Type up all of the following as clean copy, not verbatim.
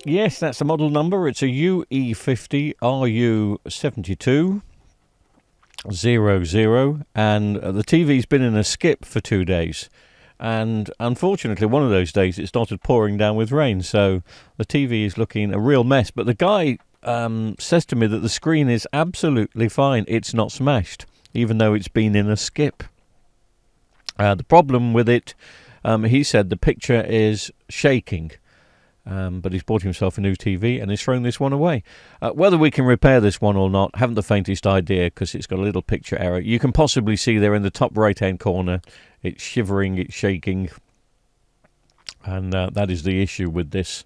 Yes, that's the model number. It's a UE50 RU7200, and the TV's been in a skip for 2 days. And unfortunately, one of those days it started pouring down with rain, so the TV is looking a real mess. But the guy says to me that the screen is absolutely fine. It's not smashed, even though it's been in a skip. The problem with it, he said the picture is shaking. But he's bought himself a new TV and he's thrown this one away. Whether we can repair this one or not, haven't the faintest idea, because it's got a little picture error. You can possibly see there in the top right-hand corner, it's shivering, it's shaking, and that is the issue with this.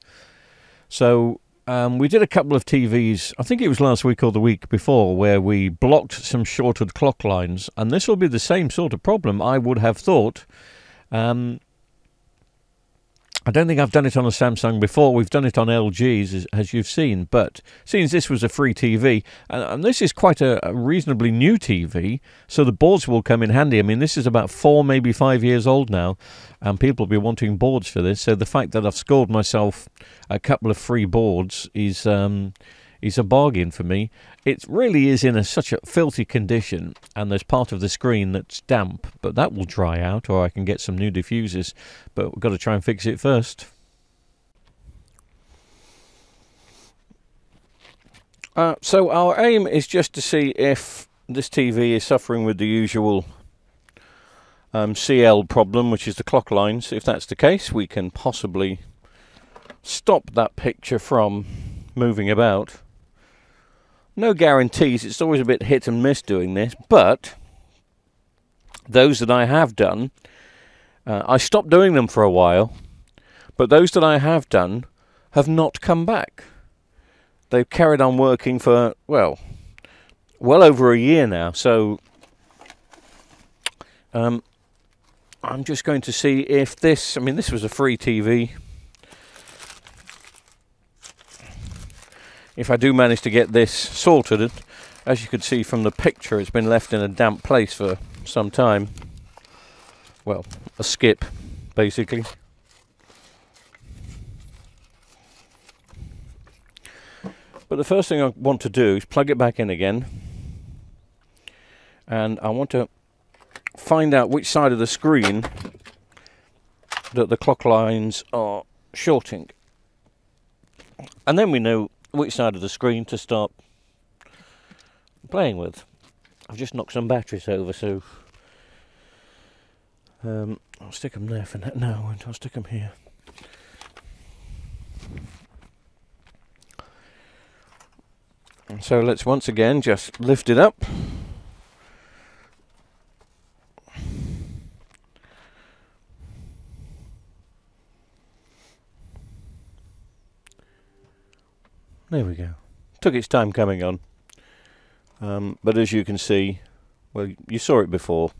So we did a couple of TVs, I think it was last week or the week before, where we blocked some shorted clock lines, and this will be the same sort of problem, I would have thought. I don't think I've done it on a Samsung before. We've done it on LGs, as you've seen. But since this was a free TV, and this is quite a reasonably new TV, so the boards will come in handy. I mean, this is about 4, maybe 5 years old now, and people will be wanting boards for this. So the fact that I've scored myself a couple of free boards is a bargain for me. It really is in such a filthy condition, and there's part of the screen that's damp, but that will dry out, or I can get some new diffusers, but we've got to try and fix it first. So our aim is just to see if this TV is suffering with the usual CL problem, which is the clock lines. If that's the case, we can possibly stop that picture from moving about. No guarantees, it's always a bit hit and miss doing this, but those that I have done, I stopped doing them for a while, but those that I have done have not come back. They've carried on working for, well over a year now, so I'm just going to see if this, I mean, this was a free TV. If I do manage to get this sorted, as you can see from the picture, it's been left in a damp place for some time. Well, a skip, basically. But the first thing I want to do is plug it back in again. And I want to find out which side of the screen that the clock lines are shorting. And then we know which side of the screen to start playing with. I've just knocked some batteries over, so I'll stick them there for now. No, I won't. I'll stick them here. So let's once again just lift it up. There we go. Took its time coming on. But as you can see, well, you saw it before.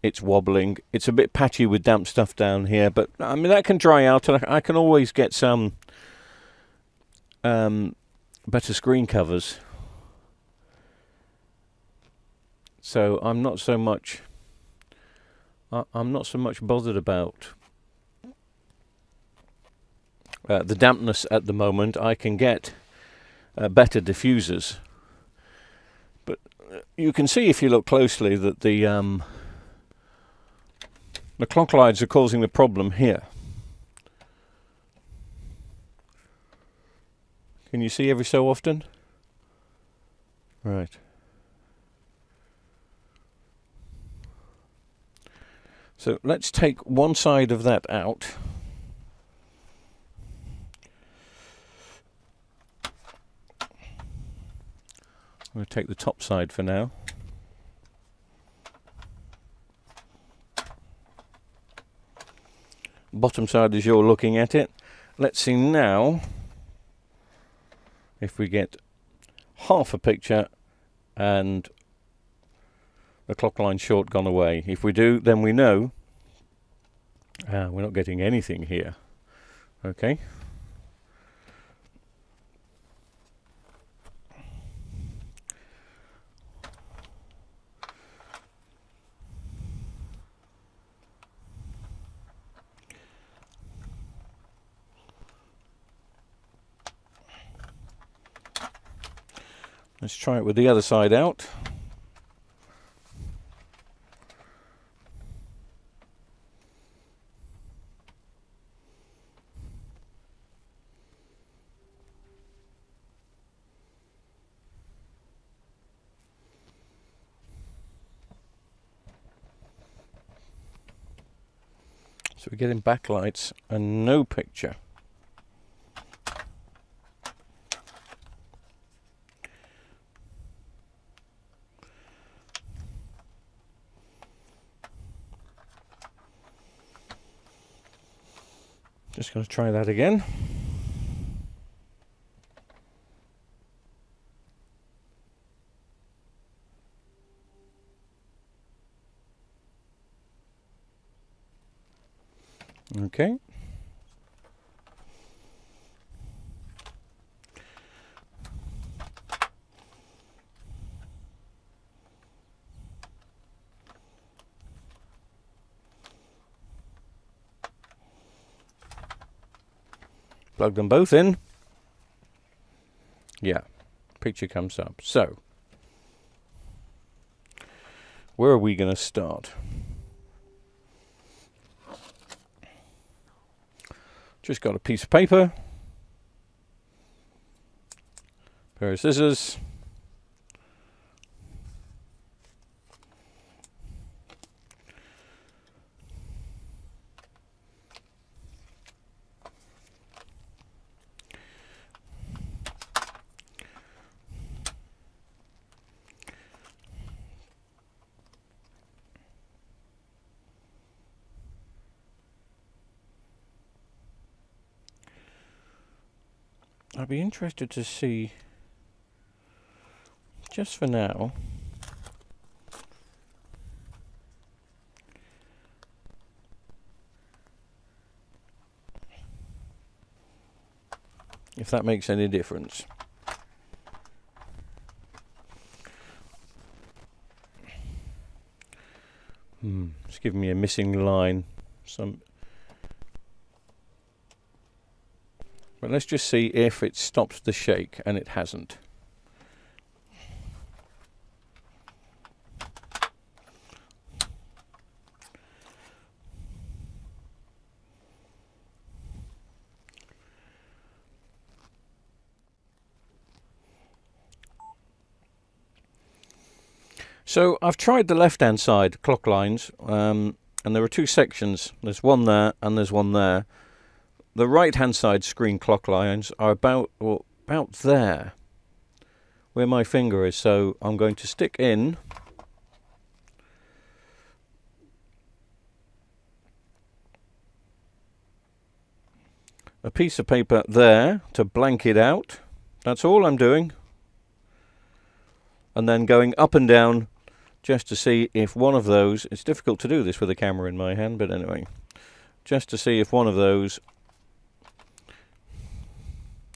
It's wobbling. It's a bit patchy with damp stuff down here, but I mean, that can dry out, and I can always get some better screen covers. So I'm not so much bothered about the dampness at the moment. I can get better diffusers, but you can see if you look closely that the clock lines are causing the problem here. Can you see every so often? Right. So let's take one side of that out. I'm going to take the top side for now. Bottom side as you're looking at it. Let's see now if we get half a picture and the clock line short gone away. If we do, then we know we're not getting anything here. Okay. Let's try it with the other side out. So we're getting backlights and no picture. Just going to try that again. Okay. Plug them both in. Yeah, picture comes up. So, where are we going to start? Just got a piece of paper, pair of scissors, I'd be interested to see, just for now, if that makes any difference. It's giving me a missing line. But let's just see if it stops the shake, and it hasn't. So I've tried the left-hand side clock lines, and there are two sections. There's one there and there's one there. The right-hand side screen clock lines are about there, where my finger is. So I'm going to stick in a piece of paper there to blank it out. That's all I'm doing. And then going up and down just to see if one of those, it's difficult to do this with a camera in my hand, but anyway, just to see if one of those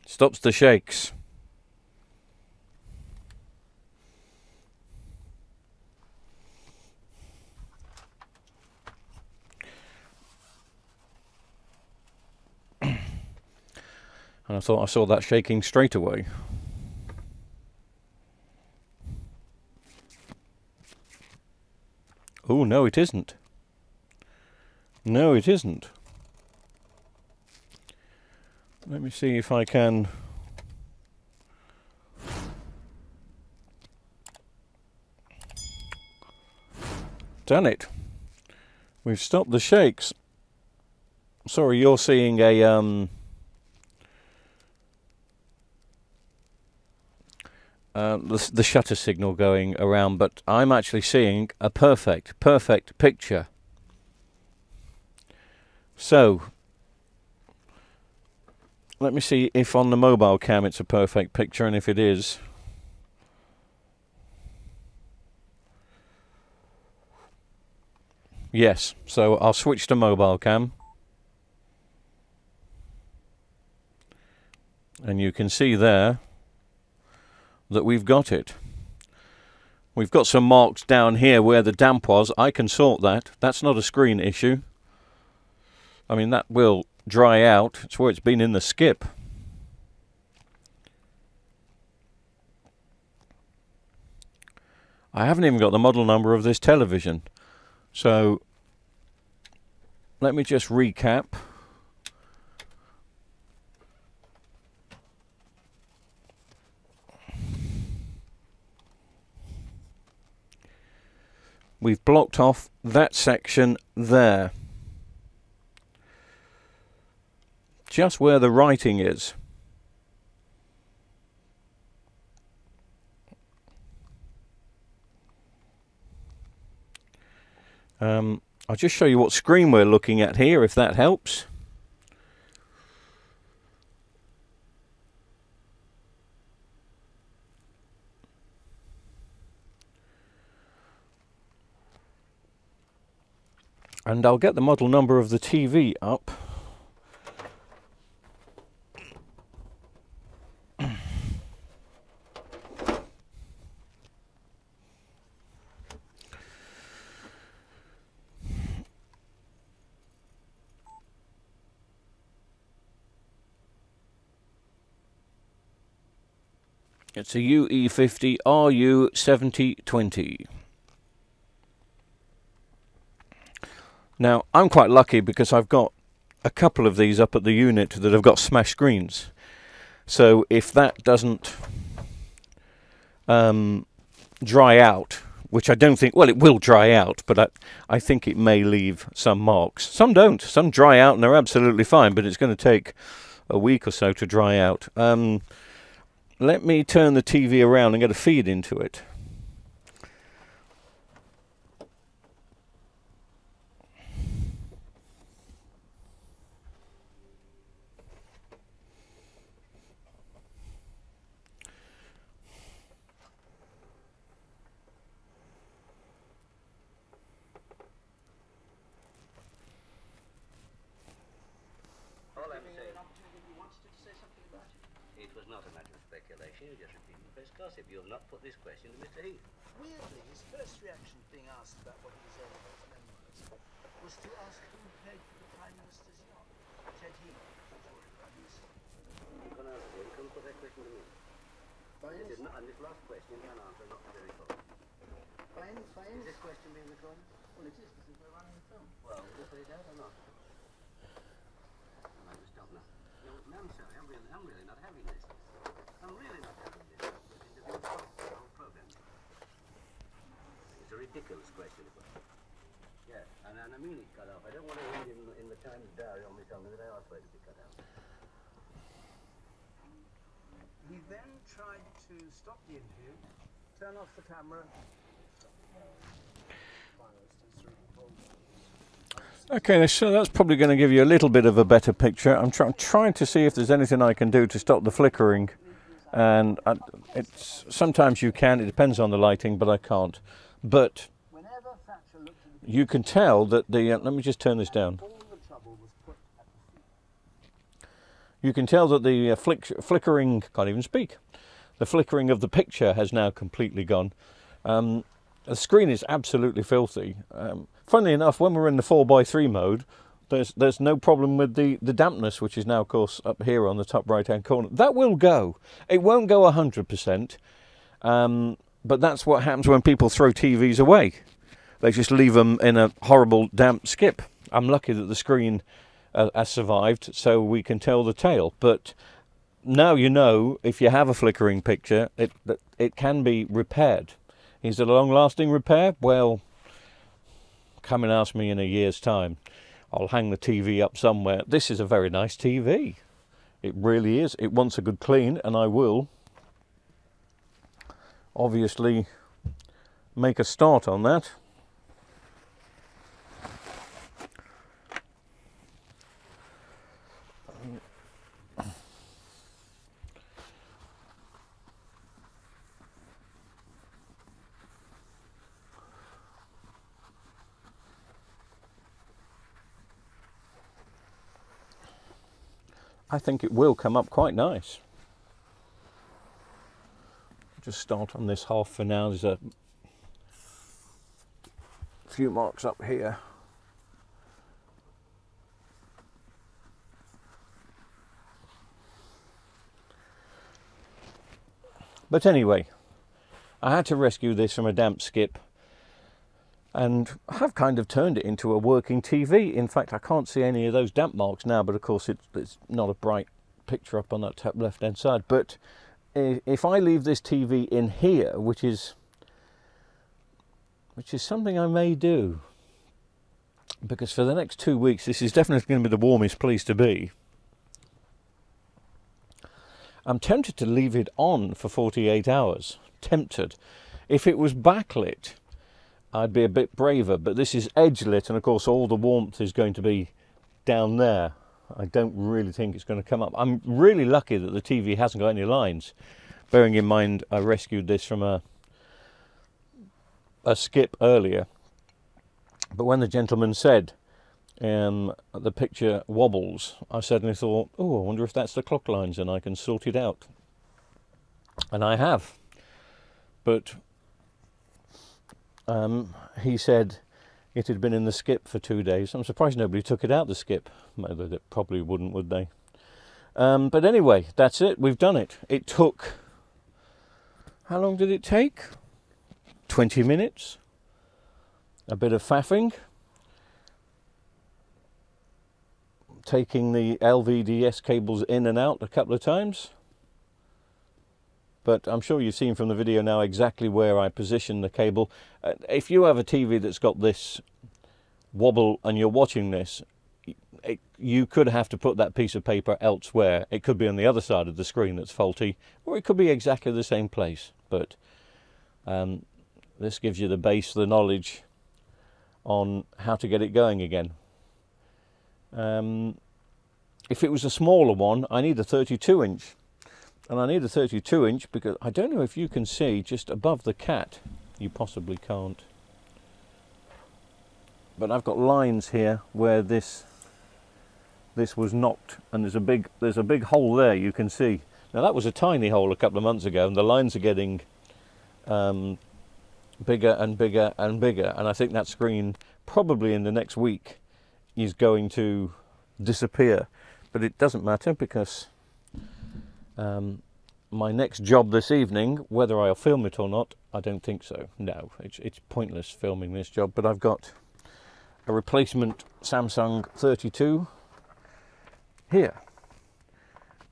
stops the shakes. And I thought I saw that shaking straight away. Oh, no, it isn't. No, it isn't. Let me see if I can. Done it. We've stopped the shakes. Sorry, you're seeing a the shutter signal going around, but I'm actually seeing a perfect picture. So let me see if on the mobile cam it's a perfect picture, and if it is, yes. So I'll switch to mobile cam, and you can see there that we've got it. We've got some marks down here where the damp was. I can sort that. That's not a screen issue. I mean, that will dry out. It's where it's been in the skip. I haven't even got the model number of this television. So let me just recap. We've blocked off that section there. Just where the writing is. I'll just show you what screen we're looking at here, if that helps. And I'll get the model number of the TV up. It's a UE50 RU7020. Now, I'm quite lucky because I've got a couple of these up at the unit that have got smashed screens. So if that doesn't dry out, which I don't think, well, it will dry out, but I think it may leave some marks. Some don't. Some dry out and they're absolutely fine, but it's going to take a week or so to dry out. Let me turn the TV around and get a feed into it. You just repeat the press gossip. You have not put this question to Mr. Heath. Weirdly, his first reaction being asked about what his own was to ask who paid for the Prime Minister's yacht. Said he. You can answer it. You can put that question to me. And this last question you can answer not very close. Fine. Is this question being recorded? Well, it is because we're running the film. Well, will you put it out or not? I'll have to stop now. No, I'm sorry. I'm really not having this. I'm really not having this. The whole program. It's a ridiculous question. Yeah, and I mean it cut off. I don't want to read in the Times diary only tell me that I asked for it to be cut out. He then tried to stop the interview, turn off the camera. Okay, so that's probably going to give you a little bit of a better picture. I'm trying to see if there's anything I can do to stop the flickering. And it's sometimes you can, it depends on the lighting, but I can't. But you can tell that the, let me just turn this down. You can tell that the flickering, can't even speak, the flickering of the picture has now completely gone. The screen is absolutely filthy. Funnily enough, when we're in the 4x3 mode, there's no problem with the dampness, which is now, of course, up here on the top right-hand corner. That will go. It won't go 100%, but that's what happens when people throw TVs away. They just leave them in a horrible damp skip. I'm lucky that the screen has survived, so we can tell the tale. But now you know, if you have a flickering picture, it can be repaired. Is it a long-lasting repair? Well, come and ask me in a year's time. I'll hang the TV up somewhere. This is a very nice TV. It really is. It wants a good clean, and I will obviously make a start on that. I think it will come up quite nice. Just start on this half for now. There's a few marks up here. But anyway, I had to rescue this from a damp skip, and I've kind of turned it into a working TV. In fact, I can't see any of those damp marks now, but of course it's not a bright picture up on that top left hand side. But if I leave this TV in here, which is something I may do, because for the next 2 weeks this is definitely going to be the warmest place to be, I'm tempted to leave it on for 48 hours. Tempted. If it was backlit, I'd be a bit braver, but this is edge lit, and of course all the warmth is going to be down there. I don't really think it's going to come up. I'm really lucky that the TV hasn't got any lines, bearing in mind I rescued this from a skip earlier. But when the gentleman said the picture wobbles, I suddenly thought, oh, I wonder if that's the clock lines and I can sort it out. And I have. But he said it had been in the skip for 2 days. I'm surprised nobody took it out the skip. They probably wouldn't, would they? But anyway, that's it. We've done it. It took... How long did it take? 20 minutes. A bit of faffing. Taking the LVDS cables in and out a couple of times. But I'm sure you've seen from the video now exactly where I position the cable. If you have a TV that's got this wobble and you're watching this, you could have to put that piece of paper elsewhere. It could be on the other side of the screen that's faulty, or it could be exactly the same place. But this gives you the base, the knowledge on how to get it going again. If it was a smaller one, I need a 32-inch. And I need a 32-inch because I don't know if you can see just above the cat. You possibly can't. But I've got lines here where this was knocked, and there's a big hole there you can see. Now that was a tiny hole a couple of months ago, and the lines are getting bigger and bigger and bigger. And I think that screen probably in the next week is going to disappear. But it doesn't matter because my next job this evening, whether I'll film it or not, I don't think so. No, it's pointless filming this job, but I've got a replacement Samsung 32 here,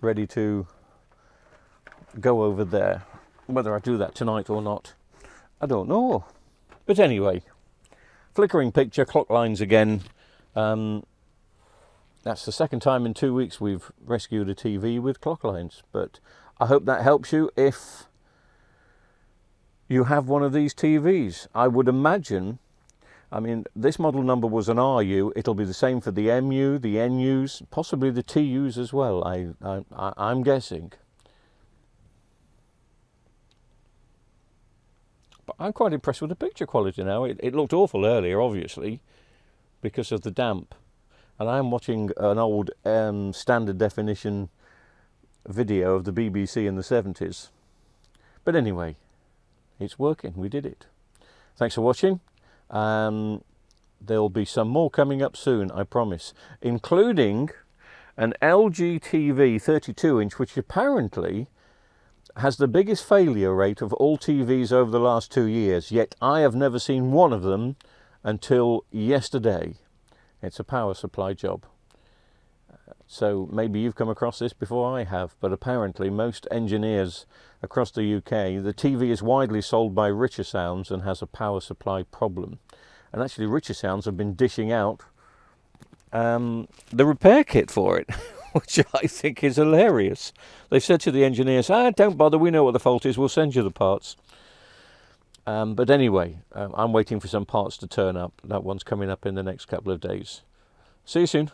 ready to go over there. Whether I do that tonight or not, I don't know. But anyway, flickering picture, clock lines again. That's the second time in 2 weeks we've rescued a TV with clock lines. But I hope that helps you if you have one of these TVs. I would imagine, I mean, this model number was an RU. It'll be the same for the MU, the NUs, possibly the TUs as well, I'm guessing. But I'm quite impressed with the picture quality now. It looked awful earlier, obviously, because of the damp. And I'm watching an old standard definition video of the BBC in the 70s. But anyway, it's working. We did it. Thanks for watching. There'll be some more coming up soon, I promise, including an LG TV 32-inch, which apparently has the biggest failure rate of all TVs over the last 2 years, yet I have never seen one of them until yesterday. It's a power supply job. So maybe you've come across this before I have, but apparently most engineers across the UK, the TV is widely sold by Richer Sounds and has a power supply problem. And actually Richer Sounds have been dishing out the repair kit for it, which I think is hilarious. They've said to the engineers, don't bother, we know what the fault is, we'll send you the parts. But anyway, I'm waiting for some parts to turn up. That one's coming up in the next couple of days. See you soon.